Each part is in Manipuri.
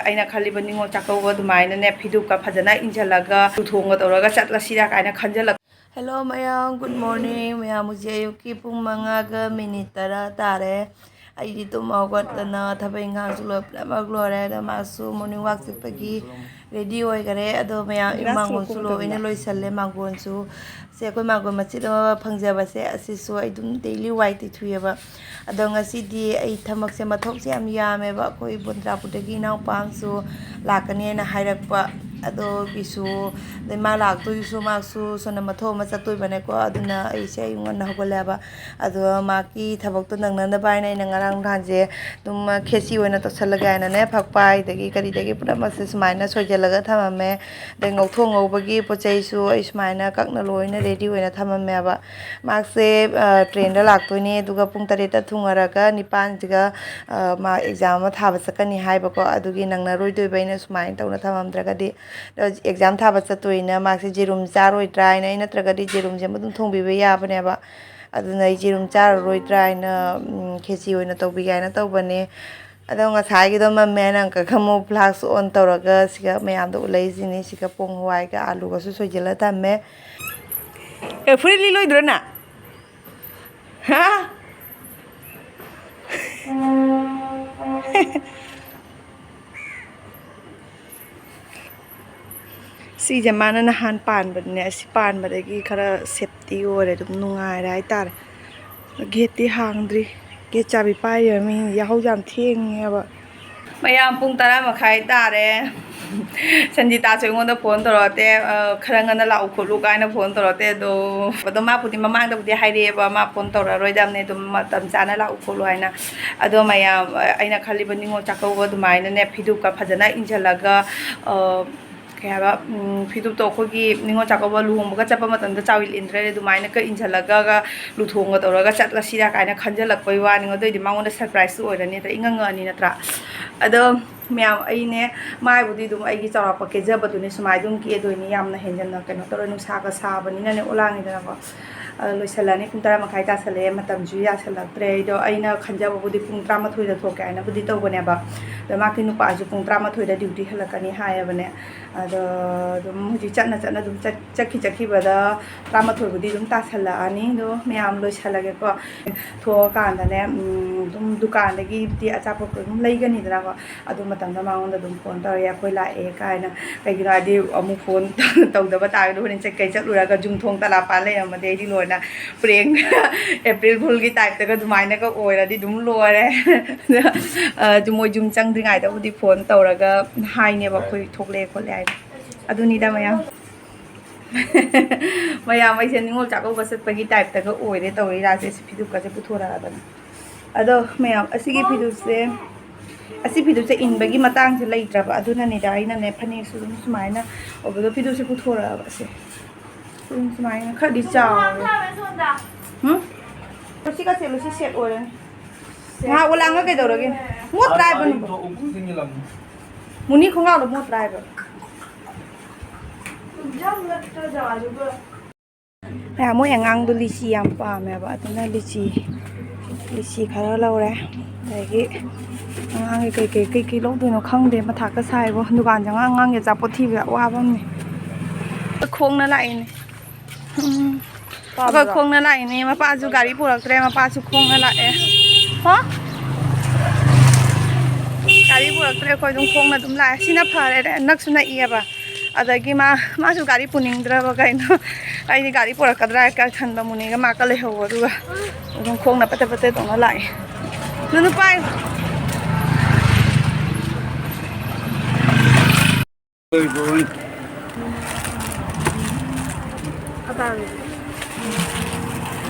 ꯑꯩꯅ ꯈꯜꯂꯤꯕ ꯅꯤꯉꯣꯜ ꯆꯥꯛꯀꯧꯕ ꯑꯗꯨꯃꯥꯏꯅꯅꯦ ꯐꯤꯗꯨꯞꯀ ꯐꯖꯅ ꯏꯟꯁꯤꯜꯂꯒ ꯂꯨꯊꯣꯡꯒ ꯇꯧꯔꯒ ꯆꯠꯂꯁꯤꯔꯥ ꯀꯥꯏꯅ ꯈꯟꯖꯜꯂꯛ ꯍꯦꯜꯂꯣ ꯃꯌꯥꯝ ꯒꯨꯗ ꯃꯣꯔꯅꯤꯡ ꯃꯌꯥꯝ ꯍꯧꯖꯤꯛ ꯑꯌꯨꯛꯀꯤ ꯄꯨꯡ 5:10 ꯇꯥꯔꯦ ꯑꯩꯗꯤ ꯇꯨꯝ ꯍꯧꯒꯠꯇꯅ ꯊꯕꯛ ꯏꯪꯈꯥꯡꯁꯨ ꯄꯨꯝꯅꯃꯛ ꯂꯣꯏꯔꯦ ꯑꯗꯣ ꯃꯥꯁꯨ ꯃꯣꯔꯅꯤꯡ ꯋꯥꯛ ꯆꯠꯄꯒꯤ ꯔꯦꯗꯤ ꯑꯣꯏꯈꯔꯦ ꯑꯗꯣ ꯃꯌꯥꯝ ꯃꯥꯡꯒꯣꯟꯁꯨ ꯂꯣꯏꯅ ꯂꯣꯏꯁꯜꯂꯦ ꯃꯥꯡꯒꯣꯟꯁꯨ ꯁꯦ ꯑꯩꯈꯣꯏ ꯃꯥꯡꯒꯣꯟ ꯃꯆꯤꯠ ꯑꯃ ꯐꯪꯖꯕꯁꯦ ꯑꯁꯤꯁꯨ ꯑꯩ ꯑꯗꯨꯝ ꯗꯦꯏꯂꯤ ꯋꯥꯏ ꯇꯩꯊꯣꯛꯑꯦꯕ ꯑꯗꯣ ꯉꯁꯤꯗꯤ ꯑꯩ ꯊꯕꯛꯁꯦ ꯃꯊꯧꯁꯦ ꯌꯥꯝ ꯌꯥꯝꯃꯦꯕ ꯑꯩꯈꯣꯏ ꯕꯣꯟꯗ꯭ꯔꯥꯄꯨꯔꯗꯒꯤ ꯏꯅꯥꯎꯄꯥ ꯑꯃꯁꯨ ꯂꯥꯛꯀꯅꯦꯅ ꯍꯥꯏꯔꯛꯄ ꯑꯗꯣꯒꯤꯁꯨ ꯑꯗꯩ ꯃꯥ ꯂꯥꯛꯇꯣꯏꯁꯨ ꯃꯥꯁꯨ ꯁꯣꯝꯗ ꯃꯊꯧ ꯑꯃ ꯆꯠꯇꯣꯏꯕꯅꯦꯀꯣ ꯑꯗꯨꯅ ꯑꯩꯁꯦ ꯑꯌꯨꯛ ꯉꯟꯅ ꯍꯧꯒꯠꯂꯦꯕ ꯑꯗꯣ ꯃꯥꯒꯤ ꯊꯕꯛꯇꯣ ꯅꯪꯅꯅꯕ ꯍꯥꯏꯅ ꯑꯩꯅ ꯉꯔꯥꯡ ꯅꯍꯥꯟꯁꯦ ꯑꯗꯨꯝ ꯈꯦꯆꯤ ꯑꯣꯏꯅ ꯇꯧꯁꯜꯂꯒꯦ ꯍꯥꯏꯅꯅꯦ ꯐꯛꯄꯥꯏꯗꯒꯤ ꯀꯔꯤꯗꯒꯤ ꯄꯨꯝꯅꯃꯛꯁꯦ ꯁꯨꯃꯥꯏꯅ ꯁꯣꯏꯖꯜꯂꯒ ꯊꯝꯃꯝꯃꯦ ꯑꯗꯩ ꯉꯧꯊꯣꯡ ꯉꯧꯕꯒꯤ ꯄꯣꯠ ꯆꯩꯁꯨ ꯑꯩ ꯁꯨꯃꯥꯏꯅ ꯀꯛꯅ ꯂꯣꯏꯅ ꯔꯦꯗꯤ ꯑꯣꯏꯅ ꯊꯝꯃꯝꯃꯦꯕ ꯃꯥꯁꯦ ꯇ꯭ꯔꯦꯟꯗ ꯂꯥꯛꯇꯣꯏꯅꯦ ꯑꯗꯨꯒ ꯄꯨꯡ 7ꯗ ꯊꯨꯡꯉꯔꯒ 9ꯁꯤꯒ ꯃꯥ ꯑꯦꯛꯖꯥꯝ ꯑꯃ ꯊꯥꯕ ꯆꯠꯀꯅꯤ ꯍꯥꯏꯕꯀꯣ ꯑꯗꯨꯒꯤ ꯅꯪꯅꯔꯣꯏꯗꯣꯏꯕ ꯑꯩꯅ ꯁꯨꯃꯥꯏꯅ ꯇꯧꯅ ꯊꯝꯃꯝꯗ꯭ꯔꯒꯗꯤ ꯑꯦꯛꯖꯥꯝ ꯊꯥꯕ ꯆꯠꯇꯣꯏꯅ ꯃꯥꯁꯦ ꯖꯦꯔꯨꯝ ꯆꯥꯔꯣꯏꯗ꯭ꯔꯥ ꯍꯥꯏꯅ ꯑꯩ ꯅꯠꯇ꯭ꯔꯒꯗꯤ ꯖꯦꯔꯨꯝꯁꯦ ꯑꯗꯨꯝ ꯊꯣꯡꯕꯤꯕ ꯌꯥꯕꯅꯦꯕ ꯑꯗꯨꯅ ꯑꯩ ꯖꯦꯔꯨꯝ ꯆꯥꯔꯔꯣꯏꯗ꯭ꯔꯥ ꯍꯥꯏꯅ ꯈꯦꯆꯤ ꯑꯣꯏꯅ ꯇꯧꯕꯤꯒꯦ ꯍꯥꯏꯅ ꯇꯧꯕꯅꯦ ꯑꯗꯣ ꯉꯁꯥꯏꯒꯤꯗꯣ ꯃꯝꯃꯦ ꯅꯪ ꯑꯃꯨꯛ ꯐ꯭ꯂꯥꯛꯁ ꯑꯣꯟ ꯇꯧꯔꯒ ꯁꯤꯒ ꯃꯌꯥꯝꯗ ꯎꯠꯂꯛꯏꯁꯤꯅꯤ ꯁꯤꯒ ꯄꯣꯡ ꯍꯋꯥꯏꯒ ꯑꯥꯂꯨꯒꯁꯨ ꯁꯣꯏꯖꯤꯜꯂ ꯊꯝꯃꯦ ꯐꯨꯔꯤꯠ ꯂꯤꯠꯂꯣꯏꯗ꯭ꯔꯣꯅ ꯍꯥ ꯁꯤꯁꯦ ꯃꯥꯅ ꯅꯍꯥꯟ ꯄꯥꯟꯕꯗꯨꯅꯦ ꯑꯁꯤ ꯄꯥꯟꯕꯗꯒꯤ ꯈꯔ ꯁꯦꯞꯇꯤ ꯑꯣꯏꯔꯦ ꯑꯗꯨꯝ ꯅꯨꯡꯉꯥꯏꯔꯦ ꯍꯥꯏꯇꯥꯔꯦ ꯒꯦꯠꯇꯤ ꯍꯥꯡꯗ꯭ꯔꯤ ꯒꯦꯠ ꯆꯥꯕꯤ ꯄꯥꯏꯔꯤꯕ ꯃꯤ ꯌꯥꯍꯧ ꯌꯥꯝ ꯊꯦꯡꯉꯦꯕ ꯃꯌꯥꯝ ꯄꯨꯡ 10:30 ꯇꯥꯔꯦ ꯁꯟꯖꯤꯇꯥꯁꯨ ꯑꯩꯉꯣꯟꯗ ꯐꯣꯟ ꯇꯧꯔꯛꯇꯦ ꯈꯔ ꯉꯟꯅ ꯂꯥꯛꯎ ꯈꯣꯠꯂꯨ ꯀꯥꯏꯅ ꯐꯣꯟ ꯇꯧꯔꯛꯇꯦ ꯑꯗꯣ ꯃꯥꯕꯨꯗꯤ ꯃꯃꯥꯡꯗꯕꯨꯗꯤ ꯍꯥꯏꯔꯛꯑꯦꯕ ꯃꯥ ꯐꯣन ꯇꯧꯔꯛꯑꯔꯣꯏꯗꯕꯅꯦ ꯑꯗꯨꯝ ꯃꯇꯝ ꯆꯥꯅ ꯂꯥꯛꯎ ꯈꯣꯠꯂꯨ ꯍꯥꯏꯅ ꯑꯗꯣ ꯃꯌꯥꯝ ꯑꯩꯅ ꯈꯜꯂꯤꯕ ꯅꯤꯉꯣꯜ ꯆꯥꯛꯀꯧꯕ ꯑꯗꯨꯃꯥꯏꯅꯅꯦ ꯐꯤꯗꯨꯞꯀ ꯐꯖꯅ ꯏꯟꯁꯤꯜꯂꯒ ꯀꯩ ꯍꯥꯏꯕ ꯐꯤꯗꯨꯞꯇꯣ ꯑꯩꯈꯣꯏꯒꯤ ꯅꯤꯉꯣꯜ ꯆꯥꯛꯀꯧꯕ ꯂꯨꯍꯣꯡꯕꯒ ꯆꯠꯄ ꯃꯇꯝꯗ ꯆꯥꯎꯏꯜ ꯏꯟꯗ꯭ꯔꯦ ꯑꯗꯨꯃꯥꯏꯅꯒ ꯏꯟꯁꯤꯜꯂꯒ ꯂꯨꯊꯣꯡꯒ ꯇꯧꯔꯒ ꯆꯠꯂꯁꯤꯔꯥ ꯀꯥꯏꯅ ꯈꯟꯖꯜꯂꯛꯄꯩ ꯋꯥꯅꯤ ꯑꯗꯨꯑꯣꯏꯗꯤ ꯃꯉꯣꯟꯗ ꯁꯔꯄ꯭ꯔꯥꯏꯖꯁꯨ ꯑꯣꯏꯔꯅꯤ ꯑꯗ ꯏꯉꯛꯉꯛꯑꯅꯤ ꯅꯠꯇ꯭ꯔꯥ ꯑꯗꯣ ꯃꯌꯥꯝ ꯑꯩꯅꯦ ꯃꯥꯏꯕꯨꯗꯤ ꯑꯗꯨꯝ ꯑꯩꯒꯤ ꯆꯥꯎꯔꯥꯛꯄ ꯀꯦꯖꯕꯗꯨꯅꯦ ꯁꯨꯃꯥꯏꯅ ꯑꯗꯨꯝ ꯀꯦꯗꯣꯏꯅꯤ ꯌꯥꯝꯅ ꯍꯦꯟꯖꯟꯅ ꯀꯩꯅꯣ ꯇꯧꯔ ꯅꯨꯡꯁꯥꯒ ꯁꯥꯕꯅꯤꯅꯅꯦ ꯑꯣꯂꯥꯡꯉꯤꯗꯅꯀꯣ ꯂꯣꯏꯁꯤꯜꯂꯅꯤ ꯄꯨꯡ 10:30 ꯇꯥꯁꯜꯂꯛꯑꯦ ꯃꯇꯝꯁꯨ ꯌꯥꯁꯜꯂꯛꯇ꯭ꯔꯦ ꯑꯩꯗꯣ ꯑꯩꯅ ꯈꯟꯖꯕꯕꯨꯗꯤ ꯄꯨꯡ 13ꯗ ꯊꯣꯛꯀꯦ ꯍꯥꯏꯅꯕꯨꯗꯤ ꯇꯧꯕꯅꯦꯕ ꯑꯗꯣ ꯃꯥꯒꯤ ꯅꯨꯄꯥꯁꯨ ꯄꯨꯡ 13ꯗ ꯗ꯭ꯌꯨꯇꯤ ꯍꯜꯂꯛꯀꯅꯤ ꯍꯥꯏꯌꯦꯕꯅꯦ ꯑꯗꯣ ꯑꯗꯨꯝ ꯍꯧꯖꯤꯛ ꯆꯠꯅ ꯑꯗꯨꯝ ꯆꯠꯈꯤꯕꯗ 13ꯕꯨꯗꯤ ꯑꯗꯨꯝ ꯇꯥꯁꯜꯂꯛꯑꯅꯤ ꯑꯗꯣ ꯃꯌꯥꯝ ꯂꯣꯏꯁꯜꯂꯒꯦꯀꯣ ꯊꯣꯛꯑꯀꯥꯟꯗꯅꯦ ꯑꯗꯨꯝ ꯗꯨꯀꯥꯟꯗꯒꯤꯗꯤ ꯑꯆꯥꯄꯣꯠ ꯑꯗꯨꯝ ꯂꯩꯒꯅꯤꯗꯅꯀꯣ ꯑꯗꯨ ꯃꯇꯝꯗ ꯃꯉꯣꯟꯗ ꯑꯗꯨꯝ ꯐꯣꯟ ꯇꯧꯔꯦ ꯑꯩꯈꯣꯏ ꯂꯥꯛꯑꯦ ꯀꯥꯏꯅ ꯀꯩꯒꯤꯅꯣ ꯍꯥꯏꯗꯤ ꯑꯃꯨꯛ ꯐꯣꯟ ꯇꯧꯗꯕ ꯇꯥꯔꯒꯗꯤ ꯍꯣꯔꯦꯟ ꯀꯩ ꯆꯠꯂꯨꯔꯒ ꯌꯨꯝꯊꯣꯡ ꯇꯂꯥꯄꯥꯟ ꯂꯩꯔꯝꯃꯗꯤ ꯑꯩꯗꯤ ꯂꯣꯏꯅ ꯄ꯭ꯔꯦꯡ ꯑꯦꯄ꯭ꯔꯤꯜ ꯐꯨꯜꯒꯤ ꯇꯥꯏꯞꯇꯒ ꯑꯗꯨꯃꯥꯏꯅꯒ ꯑꯣꯏꯔꯗꯤ ꯑꯗꯨꯝ ꯂꯣꯏꯔꯦ ꯃꯣꯏ ꯌꯨꯝ ꯆꯪꯗ꯭ꯔꯤꯉꯩꯗꯕꯨꯗꯤ ꯐꯣꯟ ꯇꯧꯔꯒ ꯍꯥꯏꯅꯦꯕ ꯑꯩꯈꯣꯏ ꯊꯣꯛꯂꯛꯑꯦ ꯈꯣꯠꯂꯦ ꯍꯥꯏꯅ ꯑꯗꯨꯅꯤꯗ ꯃꯌꯥꯝ ꯃꯌꯥꯝ ꯑꯩꯁꯦ ꯅꯤꯉꯣꯜ ꯆꯥꯛꯀꯧꯕ ꯆꯠꯄꯒꯤ ꯇꯥꯏꯞꯇꯒ ꯑꯣꯏꯔꯦ ꯇꯧꯔꯤ ꯔꯥꯁꯦ ꯐꯤꯗꯨꯞꯀꯁꯦ ꯄꯨꯊꯣꯔꯛꯑꯗꯅ ꯑꯗꯣ ꯃꯌꯥꯝ ꯑꯁꯤꯒꯤ ꯐꯤꯗꯨꯞꯁꯦ ꯑꯁꯤ ꯐꯤꯗꯨꯞꯁꯦ ꯏꯟꯕꯒꯤ ꯃꯇꯥꯡꯁꯦ ꯂꯩꯇ꯭ꯔꯕ ꯑꯗꯨꯅꯅꯤꯗ ꯑꯩꯅꯅꯦ ꯐꯅꯦꯛꯁꯨ ꯑꯗꯨꯝ ꯁꯨꯃꯥꯏꯅ ꯑꯣꯏꯕꯗꯣ ꯐꯤꯗꯨꯞꯁꯦ ꯄꯨꯊꯣꯔꯛꯑꯕ ꯑꯁꯦ ꯑꯗꯨꯝ ꯁꯨꯃꯥꯏꯅ ꯈꯔꯗꯤ ꯆꯥꯎꯔꯦ ꯁꯤꯒ ꯁꯦꯠꯂꯨ ꯁꯤ ꯁꯦꯠ ꯑꯣꯏꯔꯅꯤ ꯉꯥꯏꯍꯥꯛ ꯑꯣꯂꯥꯡꯒ ꯀꯩꯗꯧꯔꯒꯦ ꯃꯣꯠꯇ꯭ꯔꯥ ꯍꯥꯏꯕ ꯃꯨꯅꯤ ꯈꯣꯡꯒ꯭ꯔꯥꯎꯗꯣ ꯃꯣꯠꯇ꯭ꯔꯥ ꯍꯥꯏꯕ ꯃꯣꯏ ꯑꯉꯥꯡꯗꯣ ꯂꯤꯆꯤ ꯌꯥꯝ ꯄꯥꯝꯃꯦꯕ ꯑꯗꯨꯅ ꯂꯤꯆꯤ ꯈꯔ ꯂꯧꯔꯦ ꯑꯗꯒꯤ ꯑꯉꯥꯡꯒꯤ ꯀꯩꯀꯩ ꯂꯧꯗꯣꯏꯅꯣ ꯈꯪꯗꯦ ꯃꯊꯥꯀ ꯁꯥꯏꯕꯣ ꯗꯨꯀꯥꯟꯁꯦ ꯑꯉꯥꯡꯒꯤ ꯑꯆꯥꯄꯣꯠ ꯊꯤꯕ ꯑꯋꯥꯕ ꯑꯃꯅꯦ ꯈꯣꯡꯅ ꯂꯥꯛꯏꯅꯦ ꯑꯩꯈꯣꯏ ꯈꯣꯡꯅ ꯂꯥꯛꯏꯅꯦ ꯃꯄꯥꯁꯨ ꯒꯥꯔꯤ ꯄꯨꯔꯛꯇ꯭ꯔꯦ ꯃꯄꯥꯁꯨ ꯈꯣꯡꯅ ꯂꯥꯛꯑꯦ ꯍꯣ ꯒꯥꯔꯤ ꯄꯨꯔꯛꯇ꯭ꯔꯦ ꯑꯩꯈꯣꯏ ꯑꯗꯨꯝ ꯈꯣꯡꯅ ꯑꯗꯨꯝ ꯂꯥꯛꯑꯦ ꯁꯤꯅ ꯐꯔꯦ ꯅꯛꯁꯨ ꯅꯛꯏꯑꯕ ꯑꯗꯒꯤ ꯃꯥꯁꯨ ꯒꯥꯔꯤ ꯄꯨꯅꯤꯡꯗ꯭ꯔꯕ ꯀꯩꯅꯣ ꯑꯩꯗꯤ ꯒꯥꯔꯤ ꯄꯨꯔꯛꯀꯗ꯭ꯔꯥ ꯍꯥꯏ ꯈꯟꯕ ꯃꯨꯅꯤꯒ ꯃꯥꯀ ꯂꯩꯍꯧꯕ ꯑꯗꯨꯒ ꯑꯗꯨꯝ ꯈꯣꯡꯅ ꯄꯠꯇꯦ ꯇꯧꯅ ꯂꯥꯛꯑꯦ ꯑꯗꯨ ꯄꯥꯏ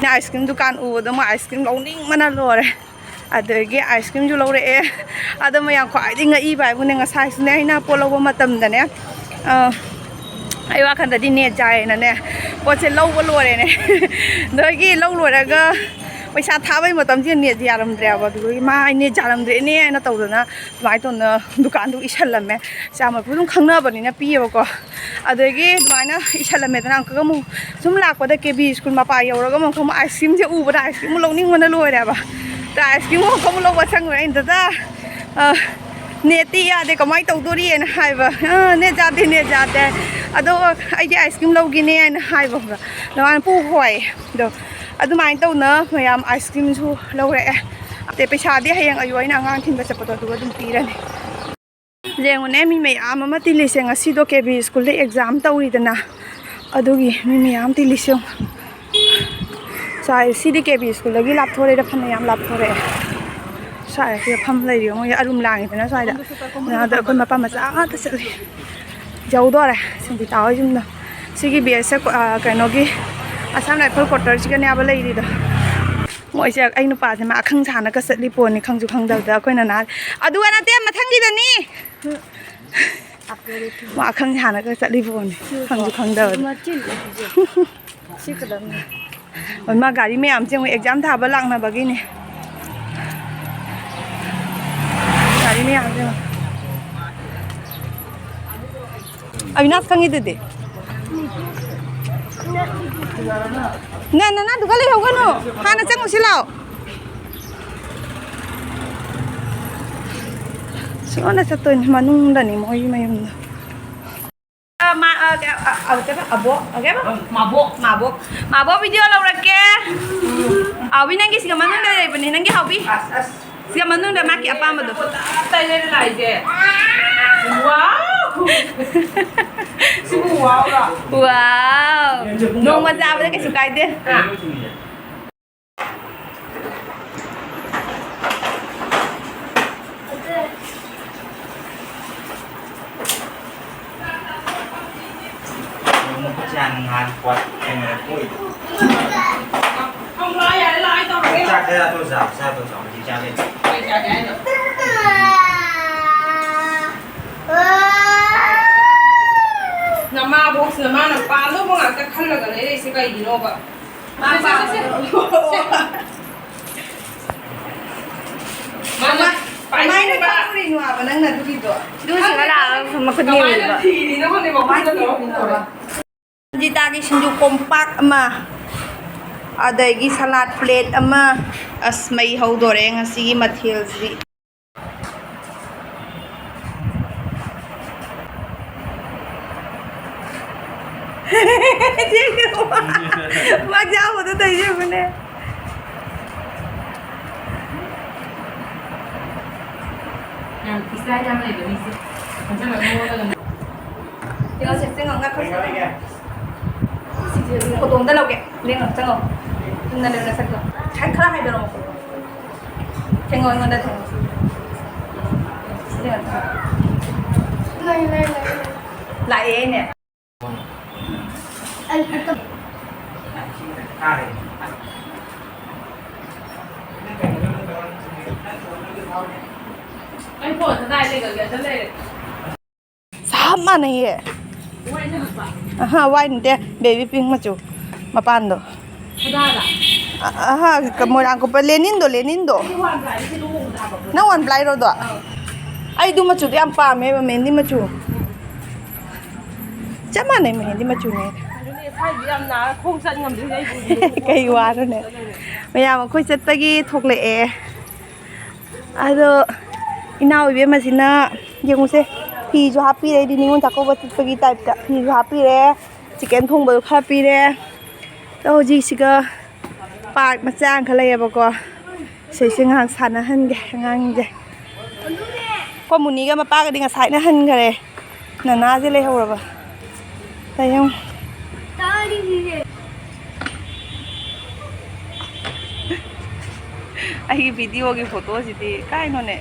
ꯑꯥꯏꯁ ꯀ꯭ꯔꯤꯝ ꯗꯨꯀꯥꯟ ꯎꯕꯗ ꯃꯣꯏ ꯑꯥꯏꯁ ꯀ꯭ꯔꯤꯝ ꯂꯧꯅꯤꯡꯕꯅ ꯂꯣꯏꯔꯦ ꯑꯗꯒꯤ ꯑꯥꯏꯁ ꯀ꯭ꯔꯤꯝꯁꯨ ꯂꯧꯔꯛꯑꯦ ꯑꯗꯣ ꯃꯌꯥꯝ ꯈ꯭ꯋꯥꯏꯗꯒꯤ ꯉꯛꯏꯕ ꯍꯥꯏꯕꯨꯅꯦ ꯉꯁꯥꯏꯁꯨꯅꯦ ꯑꯩꯅ ꯄꯣꯠ ꯂꯧꯕ ꯃꯇꯝꯗꯅꯦ ꯑꯩ ꯋꯥꯈꯟꯗꯗꯤ ꯅꯦꯠ ꯆꯥꯏꯌꯦꯅꯅꯦ ꯄꯣꯠꯁꯦ ꯂꯧꯕ ꯂꯣꯏꯔꯦꯅꯦ ꯑꯗꯒꯤ ꯂꯧ ꯂꯣꯏꯔꯒ ꯄꯩꯁꯥ ꯊꯥꯕꯩ ꯃꯇꯝꯁꯤꯗ ꯅꯦꯠ ꯌꯥꯔꯝꯗ꯭ꯔꯦꯕ ꯑꯗꯨꯗꯒꯤ ꯃꯥ ꯅꯦꯠ ꯌꯥꯔꯝꯗ꯭ꯔꯦꯅꯦ ꯍꯥꯏꯅ ꯇꯧꯗꯅ ꯑꯗꯨꯃꯥꯏꯅ ꯇꯧꯅ ꯗꯨꯀꯥꯟꯗꯨ ꯏꯁꯜꯂꯝꯃꯦ ꯆꯥꯃꯄꯨ ꯑꯗꯨꯝ ꯈꯪꯅꯕꯅꯤꯅ ꯄꯤꯌꯦꯕꯀꯣ ꯑꯗꯒꯤ ꯑꯗꯨꯃꯥꯏꯅ ꯏꯁꯜꯂꯝꯃꯦꯗꯅ ꯑꯃꯨꯛꯀ ꯑꯃꯨꯛ ꯁꯨꯝ ꯂꯥꯛꯄꯗ ꯀꯦꯕꯤ ꯁ꯭ꯀꯨꯜ ꯃꯄꯥ ꯌꯧꯔꯒ ꯑꯃꯨꯛ ꯑꯥꯏꯁ ꯀ꯭ꯔꯤꯝꯁꯦ ꯎꯕꯗ ꯑꯥꯏꯁ ꯀ꯭ꯔꯤꯝ ꯂꯧꯅꯤꯡꯕꯅ ꯂꯣꯏꯔꯦꯕ ꯑꯥꯏꯁ ꯀ꯭ꯔꯤꯝ ꯑꯃꯨꯛ ꯂꯧꯕ ꯆꯪꯉꯨꯔꯦ ꯑꯩꯅ ꯗꯗꯥ ꯅꯦꯠꯇꯤ ꯌꯥꯗꯦ ꯀꯃꯥꯏꯅ ꯇꯧꯗꯣꯔꯤꯅ ꯍꯥꯏꯕ ꯅꯦꯠ ꯌꯥꯗꯦ ꯑꯗꯣ ꯑꯩꯗꯤ ꯑꯥꯏꯁ ꯀ꯭ꯔꯤꯝ ꯂꯧꯒꯦꯅꯦ ꯍꯥꯏꯅ ꯍꯥꯏꯕ ꯑꯗꯨꯃꯥꯏꯅ ꯄꯨ ꯍꯣꯏ ꯑꯗꯣ ꯑꯗꯨꯃꯥꯏꯅ ꯇꯧꯅ ꯃꯌꯥꯝ ꯑꯥꯏꯁ ꯀ꯭ꯔꯤꯝꯁꯨ ꯂꯧꯔꯛꯑꯦ ꯑꯇꯩ ꯄꯩꯁꯥꯗꯤ ꯍꯌꯦꯡ ꯑꯌꯨꯛ ꯑꯩꯅ ꯑꯉꯥꯡ ꯊꯤꯟꯕ ꯆꯠꯄꯗꯣ ꯑꯗꯨꯒ ꯑꯗꯨꯝ ꯄꯤꯔꯅꯤ ꯌꯦꯡꯉꯨꯅꯦ ꯃꯤ ꯃꯌꯥꯝ ꯑꯃ ꯇꯤꯜꯂꯤꯁꯦ ꯉꯁꯤꯗꯣ ꯀꯦꯕꯤ ꯁ꯭ꯀꯨꯜꯗ ꯑꯦꯛꯖꯥꯝ ꯇꯧꯔꯤꯗꯅ ꯑꯗꯨꯒꯤ ꯃꯤ ꯃꯌꯥꯝ ꯇꯤꯜꯂꯤꯁꯦ ꯁ꯭ꯋꯥꯏ ꯁꯤꯗꯤ ꯀꯦꯕꯤ ꯁ꯭ꯀꯨꯜꯗꯒꯤ ꯂꯥꯞꯊꯣꯔꯛꯑꯦꯗ ꯐꯅꯌꯥꯝ ꯂꯥꯞꯊꯣꯔꯛꯑꯦ ꯁ꯭ꯋꯥꯏꯁꯤꯗ ꯐꯝ ꯂꯩꯔꯤ ꯃꯣꯏ ꯑꯔꯨꯝ ꯂꯥꯡꯉꯤꯗꯅ ꯁ꯭ꯋꯥꯏꯗ ꯑꯗ ꯑꯩꯈꯣꯏ ꯃꯄꯥ ꯃꯆꯥ ꯉꯥꯛꯇ ꯆꯠꯂꯤ ꯌꯧꯗꯣꯔꯦ ꯁꯤꯡꯕꯤꯇꯥ ꯍꯣꯏꯁꯤꯡꯗꯣ ꯁꯤꯒꯤ BSF ꯀꯩꯅꯣꯒꯤ ꯑꯁꯥꯝ ꯔꯥꯏꯐꯜ ꯀ꯭ꯋꯥꯇꯔꯁꯤꯒꯅꯦꯕ ꯂꯩꯔꯤꯗꯣ ꯃꯣꯏꯁꯦ ꯑꯩ ꯅꯨꯄꯥꯁꯦ ꯃꯥ ꯑꯈꯪ ꯁꯥꯅꯒ ꯆꯠꯂꯤ ꯄꯣꯠꯅꯤ ꯈꯪꯁꯨ ꯈꯪꯗꯕꯗ ꯑꯩꯈꯣꯏꯅ ꯅꯍꯥꯟ ꯑꯗꯨꯒ ꯅꯠꯇꯦ ꯃꯊꯪꯒꯤꯗꯅꯤ ꯃꯥ ꯑꯈꯪ ꯁꯥꯅꯒ ꯆꯠꯂꯤ ꯄꯣꯠꯅꯤ ꯈꯪꯁꯨ ꯈꯪꯗꯕꯗ ꯍꯣꯏ ꯃꯥ ꯒꯥꯔꯤ ꯃꯌꯥꯝꯁꯦ ꯑꯃꯨꯛ ꯑꯦꯛꯖꯥꯝ ꯊꯥꯕ ꯂꯥꯛꯅꯕꯒꯤꯅꯦ ꯒꯥꯔꯤ ꯃꯌꯥꯝꯁꯦ ꯑꯕꯤꯅꯥꯁ ꯈꯪꯉꯤꯗꯨꯗꯤ ꯅꯪ ꯑꯗꯨꯒ ꯂꯩꯍꯧꯒꯅꯨ ꯍꯥꯟꯅ ꯆꯪꯉꯨꯁꯤ ꯂꯥꯛꯑꯣ ꯁꯤꯉꯣꯟꯗ ꯆꯠꯇꯣꯏꯅꯤ ꯃꯅꯨꯡꯗꯅꯤ ꯃꯣꯏꯒꯤ ꯃꯌꯨꯝꯗꯣ ꯃꯥꯕꯣꯛ ꯚꯤꯗꯤꯑꯣ ꯂꯧꯔꯛꯀꯦ ꯑꯥꯎꯕꯤ ꯅꯪꯒꯤ ꯁꯤꯒ ꯃꯅꯨꯡꯗ ꯂꯩꯕꯅꯤ ꯅꯪꯒꯤ ꯍꯥꯎꯕꯤ ꯁꯤꯒ ꯃꯅꯨꯡꯗ ꯃꯥꯒꯤ ꯑꯄꯥꯝꯕꯗꯣ ꯋꯥꯎ ꯅꯣꯡꯃ ꯆꯥꯕꯗ ꯀꯩꯁꯨ ꯀꯥꯏꯗꯦ Chàng ngàn quạt thành là tuổi không nói vậy lại tao chắc thế là tôi giảm sao tôi giảm thì cha lên Nama box nama na palo mo nga kakhala ka na rin si kay Ginova. Mama, Kamay na ba ko rin wa nang na dito. Doon siya wala makudniw ba? hindi naman ni mama na to. Jitagi sinju kompak ama. Adagi salad plate ama. As may hawdore ngasigi mathilsri. Magjawa to tayo mo na. Yan, isa yan na ito. Kasi nagmumula lang. Yung sexting ang ngakos. Kutong dalaw ke. Lingon tango. Tung na na sakto. Chan khala hay daro mo. Tengo ngon da tengo. Lingon tango. Lại nè. Ai Ay po, tatay lega ga tatay. Sama na ye. Why na ba? Aha, wine de baby pink machu. Mapando. Sadala. Aha, kamorang ko pa Lenin do. Iwan ba si lumo da ba? Na one ply ro do. Ai du machu di am pa me mendi machu. Chama na mendi machu ne. Ni sai bi am na khong san ngam dai bu. Kay wa ro ne. Maya ma khoi chat pagi thok le e. Ado inaw ibe masina yenguse phi jo happy re di ningon chako ba pagi type ta phi jo happy re chicken thong ba kha pi re. To ji siga park ma chang kha le ba ko. Sei sing hang sana han ge ngang je. Ko muni ga ma pa ga di nga sai na han ga re. Na na je le ho ba. Tayong ai video ki photo si ti kai no ne